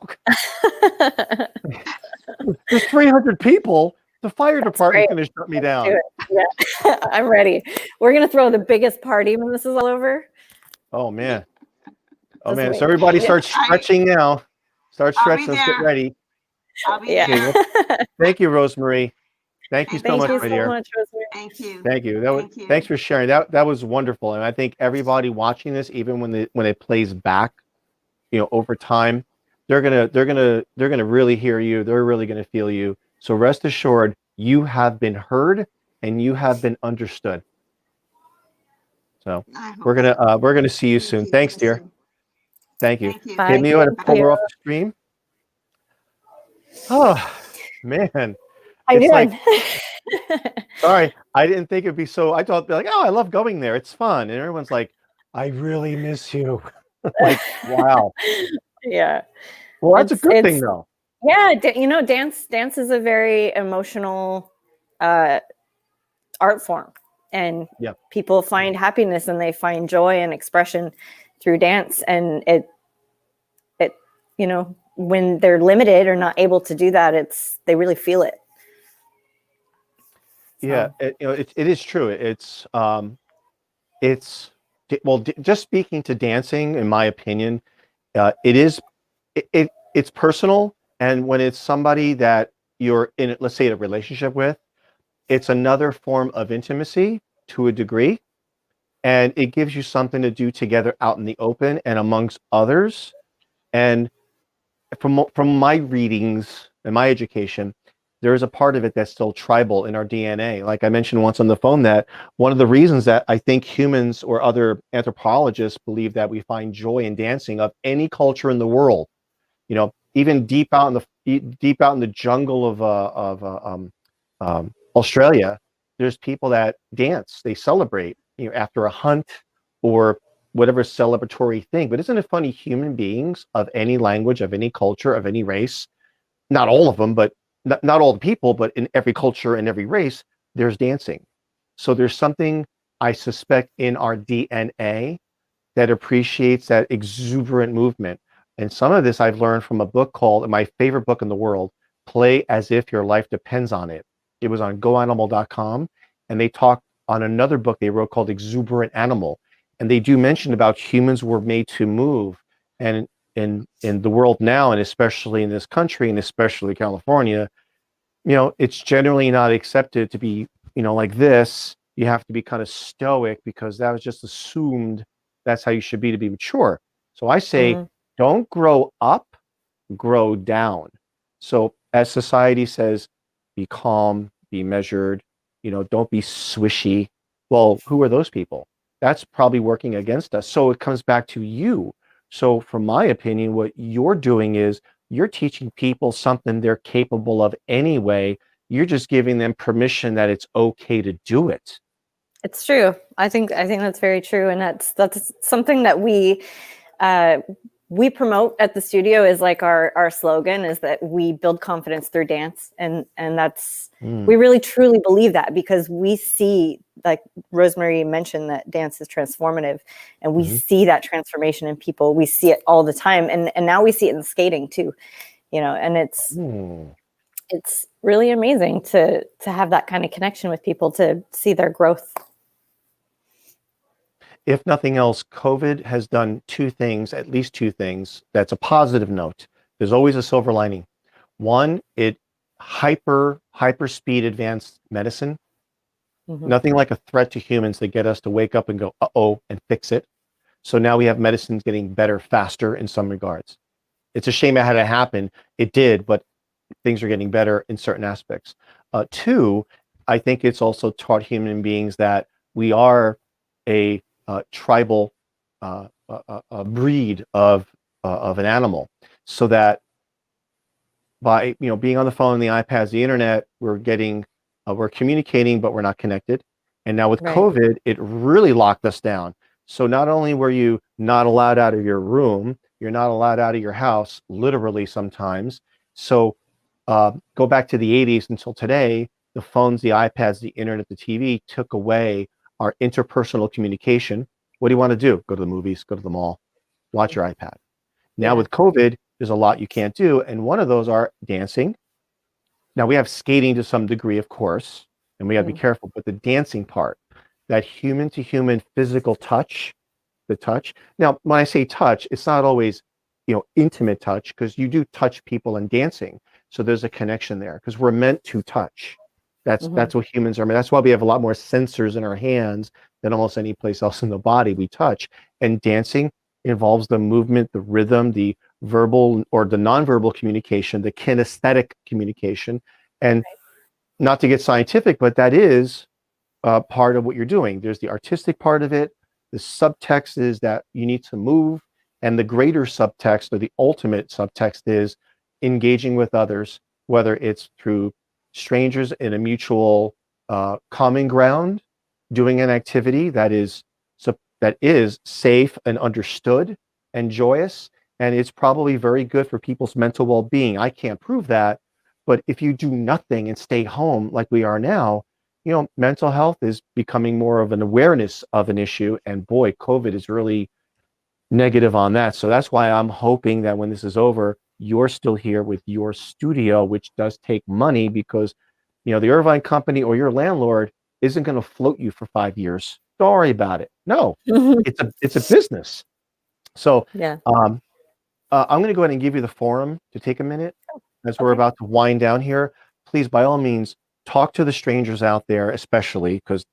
There's 300 people. The fire department's going to shut me down. Do it. Yeah, I'm ready. We're gonna throw the biggest party when this is all over. Oh man. Oh Just man. wait. So everybody Yeah. start stretching now. Start I'll be stretching. Let's get there. ready. I'll be Yeah. there. Thank you, Rosemary. Thank you so Thank much, you my so dear. much, Rosemary. Thank you. Thank you. Thank you. Thanks for sharing. That was wonderful. And I think everybody watching this, even when it plays back, over time, they're gonna really hear you. They're really gonna feel you. So rest assured, you have been heard and you have been understood. So I hope we're gonna see you soon. Thanks, dear. Awesome. Thank you. Thank you. Bye. Hey, me want to pull you. her off the stream. Oh man. How you It's doing? Sorry, I didn't think it'd be so. I thought, like, oh, I love going there. It's fun. And everyone's like, I really miss you. Like, wow. Yeah. Well, that's a good It's- thing, though. Yeah, dance is a very emotional art form, and Yep. people find happiness and they find joy and expression through dance, and it when they're limited or not able to do that, they really feel it. So. Yeah, it is true. Just speaking to dancing, in my opinion, it's personal, and when it's somebody that you're in, let's say, a relationship with, it's another form of intimacy to a degree, and it gives you something to do together out in the open and amongst others. And from my readings and my education, there is a part of it that's still tribal in our DNA. Like I mentioned once on the phone, that one of the reasons that I think humans or other anthropologists believe that we find joy in dancing of any culture in the world, even deep out in the jungle of Australia, there's people that dance, they celebrate, after a hunt or whatever celebratory thing. But isn't it funny, human beings of any language, of any culture, of any race, not all of them, but not all the people, but in every culture and every race, there's dancing. So there's something, I suspect, in our DNA that appreciates that exuberant movement. And some of this I've learned from a book called, my favorite book in the world, Play as If Your Life Depends on It. It was on goanimal.com. And they talked on another book they wrote called Exuberant Animal. And they do mention about humans were made to move. And in the world now, and especially in this country, and especially California, it's generally not accepted to be, like this. You have to be kind of stoic because that was just assumed that's how you should be to be mature. So I say, don't grow up, grow down. So as society says, be calm, be measured, don't be swishy. Well, who are those people? That's probably working against us. So it comes back to you. So from my opinion, what you're doing is you're teaching people something they're capable of anyway. You're just giving them permission that it's okay to do it. It's true. I think that's very true, and that's something that we promote at the studio. Is like our slogan is that we build confidence through dance, and that's we really truly believe that, because we see, like Rosemary mentioned, that dance is transformative, and we see that transformation in people. We see it all the time, and now we see it in skating too, and it's really amazing to have that kind of connection with people, to see their growth. If nothing else, COVID has done at least two things, that's a positive note. There's always a silver lining. One, it hyper speed advanced medicine. Nothing like a threat to humans to get us to wake up and go, uh-oh, and fix it. So now we have medicines getting better faster in some regards. It's a shame it had to happen. It did, but things are getting better in certain aspects. Two, I think it's also taught human beings that we are a tribal breed of an animal, so that by being on the phone, the iPads, the internet, we're communicating, but we're not connected. And now with COVID, it really locked us down. So not only were you not allowed out of your room, you're not allowed out of your house, literally sometimes. So go back to the 80s until today, the phones, the iPads, the internet, the TV took away our interpersonal communication. What do you want to do? Go to the movies, go to the mall, watch your iPad. Now with COVID, there's a lot you can't do. And one of those are dancing. Now we have skating to some degree, of course, and we got to be careful, but the dancing part, that human to human physical touch, the touch. Now, when I say touch, it's not always, intimate touch, because you do touch people in dancing. So there's a connection there, because we're meant to touch. That's what humans are. That's why we have a lot more sensors in our hands than almost any place else in the body we touch. And dancing involves the movement, the rhythm, the verbal or the nonverbal communication, the kinesthetic communication. And not to get scientific, but that is part of what you're doing. There's the artistic part of it. The subtext is that you need to move. And the greater subtext, or the ultimate subtext, is engaging with others, whether it's through strangers in a mutual common ground, doing an activity that is safe and understood and joyous, and it's probably very good for people's mental well-being. I can't prove that, but if you do nothing and stay home like we are now, mental health is becoming more of an awareness of an issue, and boy, COVID is really negative on that. So that's why I'm hoping that when this is over, you're still here with your studio, which does take money, because the Irvine company or your landlord isn't going to float you for 5 years. Don't worry about it. No, it's a business. So I'm going to go ahead and give you the forum to take a minute as we're about to wind down here. Please, by all means, talk to the strangers out there, especially because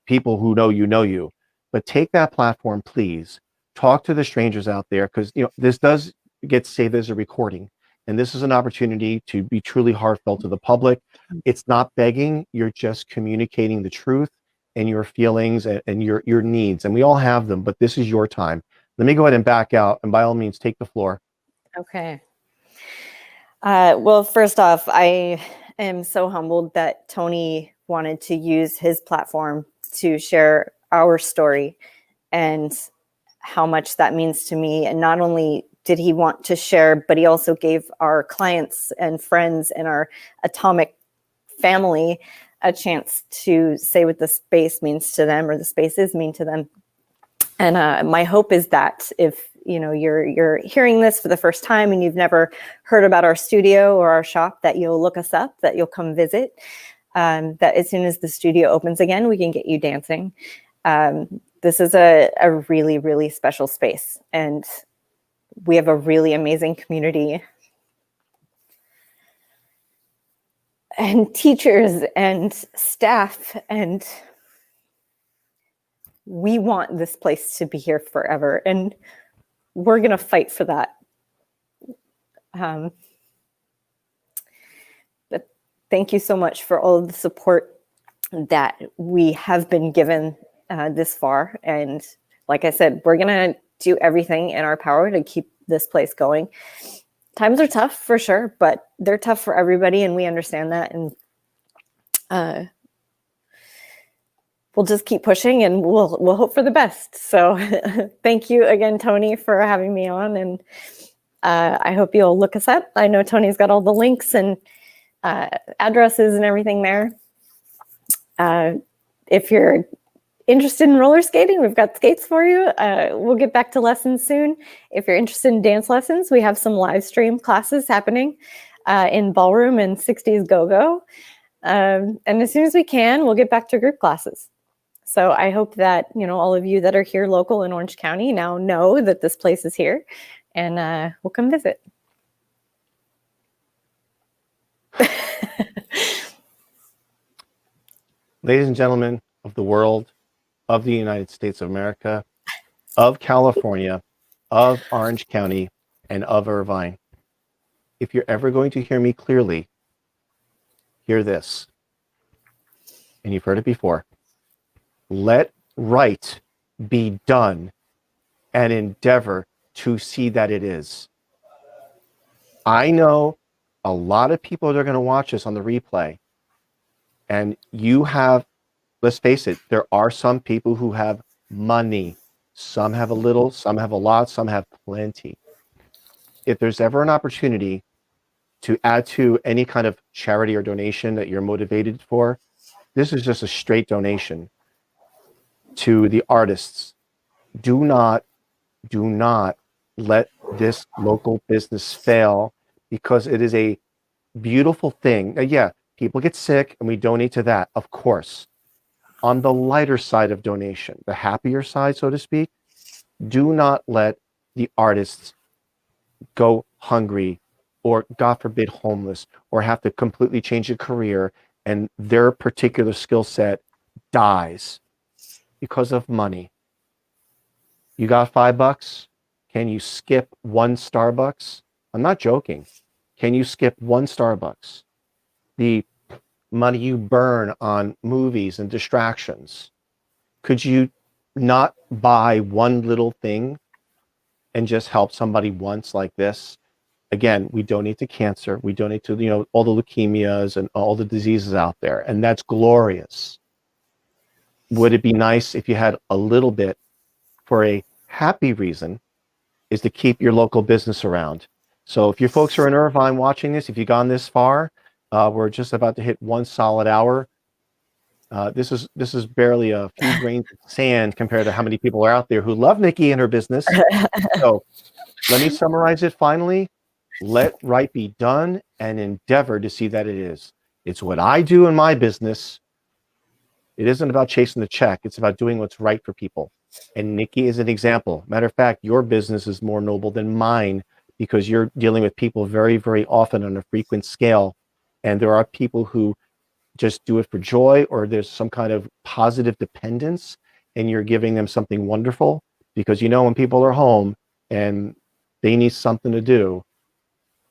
people who know you, but take that platform, please. Talk to the strangers out there, because this does get saved as a recording. And this is an opportunity to be truly heartfelt to the public. It's not begging, you're just communicating the truth and your feelings and your needs. And we all have them, but this is your time. Let me go ahead and back out, and by all means, take the floor. Okay. Well, first off, I am so humbled that Tony wanted to use his platform to share our story and how much that means to me. And not only did he want to share, but he also gave our clients and friends and our atomic family a chance to say what the space means to them, or the spaces mean to them. And my hope is that if you're hearing this for the first time and you've never heard about our studio or our shop, that you'll look us up, that you'll come visit, that as soon as the studio opens again, we can get you dancing. This is a really, really special space, and we have a really amazing community and teachers and staff, and we want this place to be here forever, and we're going to fight for that. But thank you so much for all of the support that we have been given this far. And like I said, we're going to do everything in our power to keep this place going. Times are tough for sure, but they're tough for everybody, and we understand that. And we'll just keep pushing, and we'll hope for the best. So thank you again, Tony, for having me on. And I hope you'll look us up. I know Tony's got all the links and addresses and everything there. If you're interested in roller skating, we've got skates for you. We'll get back to lessons soon. If you're interested in dance lessons, we have some live stream classes happening in Ballroom and 60s Go-Go. And as soon as we can, we'll get back to group classes. So I hope that, all of you that are here local in Orange County now know that this place is here, and we'll come visit. Ladies and gentlemen of the world, of the United States of America, of California, of Orange County, and of Irvine, if you're ever going to hear me clearly, hear this. And you've heard it before. Let right be done, and endeavor to see that it is. I know a lot of people that are going to watch this on the replay, and you have, let's face it, there are some people who have money. Some have a little, some have a lot, some have plenty. If there's ever an opportunity to add to any kind of charity or donation that you're motivated for, this is just a straight donation to the artists. Do not let this local business fail, because it is a beautiful thing. Yeah, people get sick and we donate to that, of course. On the lighter side of donation, the happier side, so to speak, do not let the artists go hungry, or God forbid homeless, or have to completely change a career and their particular skill set dies because of money. You got $5? Can you skip one Starbucks? I'm not joking. Can you skip one Starbucks? The money you burn on movies and distractions, could you not buy one little thing and just help somebody once like this? Again, we donate to cancer. We donate to, all the leukemias and all the diseases out there. And that's glorious. Would it be nice if you had a little bit for a happy reason, is to keep your local business around. So if you folks are in Irvine watching this, if you've gone this far, we're just about to hit 1 solid hour. This is barely a few grains of sand compared to how many people are out there who love Nikki and her business. So let me summarize it finally. Let right be done, and endeavor to see that it is. It's what I do in my business. It isn't about chasing the check. It's about doing what's right for people. And Nikki is an example. Matter of fact, your business is more noble than mine, because you're dealing with people very, very often on a frequent scale. And there are people who just do it for joy, or there's some kind of positive dependence, and you're giving them something wonderful, because when people are home and they need something to do,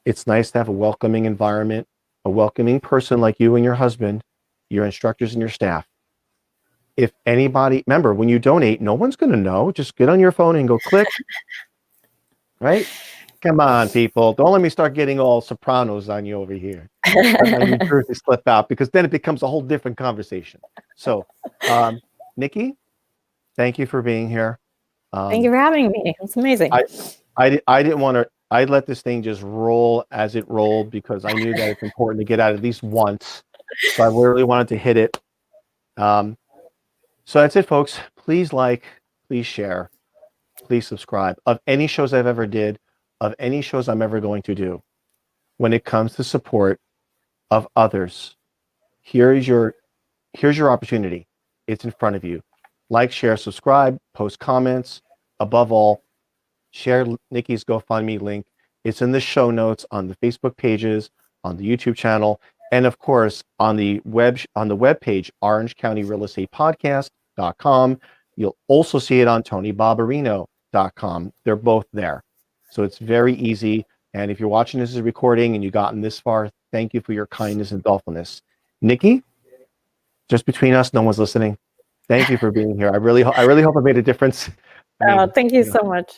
It's nice to have a welcoming environment, a welcoming person like you and your husband, your instructors and your staff. If anybody, remember, when you donate, no one's going to know. Just get on your phone and go click, right? Come on, people. Don't let me start getting all Sopranos on you over here. Let my New Jersey slip out, because then it becomes a whole different conversation. So, Nikki, thank you for being here. Thank you for having me. It's amazing. I didn't want to, I let this thing just roll as it rolled, because I knew that it's important to get out at least once. So I really wanted to hit it. So that's it, folks. Please like, please share, please subscribe. Of any shows I've ever did, of any shows I'm ever going to do, when it comes to support of others, here's your opportunity. It's in front of you. Like, share, subscribe, post comments. Above all, share Nikki's GoFundMe link. It's in the show notes, on the Facebook pages, on the YouTube channel, and of course on the web page, orangecountyrealestatepodcast.com. You'll also see it on TonyBarbarino.com. They're both there. So it's very easy. And if you're watching this as a recording and you've gotten this far, thank you for your kindness and thoughtfulness. Nikki, just between us, no one's listening. Thank you for being here. I really hope I made a difference. Thank you so much.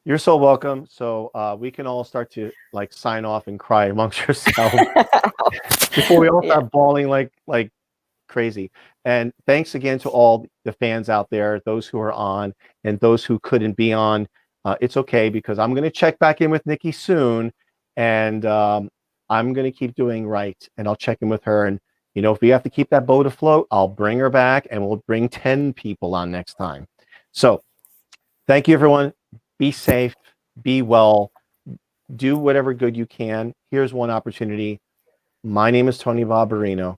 You're so welcome. So we can all start to like sign off and cry amongst yourselves before we all start bawling like crazy. And thanks again to all the fans out there, those who are on and those who couldn't be on. It's okay, because I'm going to check back in with Nikki soon, and I'm going to keep doing right, and I'll check in with her. And if we have to keep that boat afloat, I'll bring her back, and we'll bring 10 people on next time. So thank you, everyone. Be safe, be well, do whatever good you can. Here's one opportunity. My name is Tony Barbarino.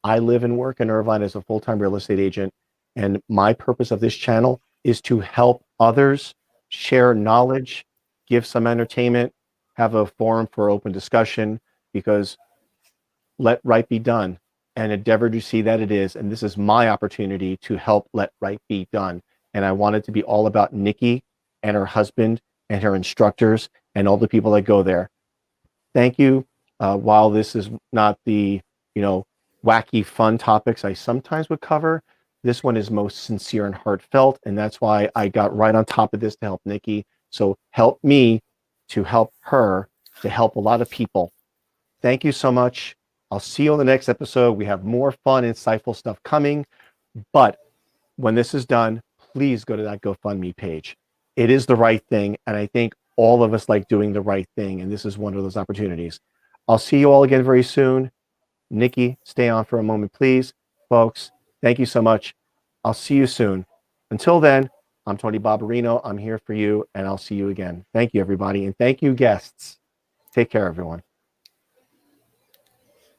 I live and work in Irvine as a full-time real estate agent, and my purpose of this channel is to help others, share knowledge, give some entertainment, have a forum for open discussion, because let right be done, and endeavor to see that it is. And this is my opportunity to help let right be done. And I want it to be all about Nikki and her husband and her instructors and all the people that go there. Thank you. While this is not the, wacky fun topics I sometimes would cover, this one is most sincere and heartfelt. And that's why I got right on top of this to help Nikki. So help me to help her, to help a lot of people. Thank you so much. I'll see you on the next episode. We have more fun, insightful stuff coming. But when this is done, please go to that GoFundMe page. It is the right thing, and I think all of us like doing the right thing, and this is one of those opportunities. I'll see you all again very soon. Nikki, stay on for a moment, please. Folks, thank you so much. I'll see you soon. Until then, I'm Tony Barbarino. I'm here for you, and I'll see you again. Thank you, everybody, and thank you, guests. Take care, everyone.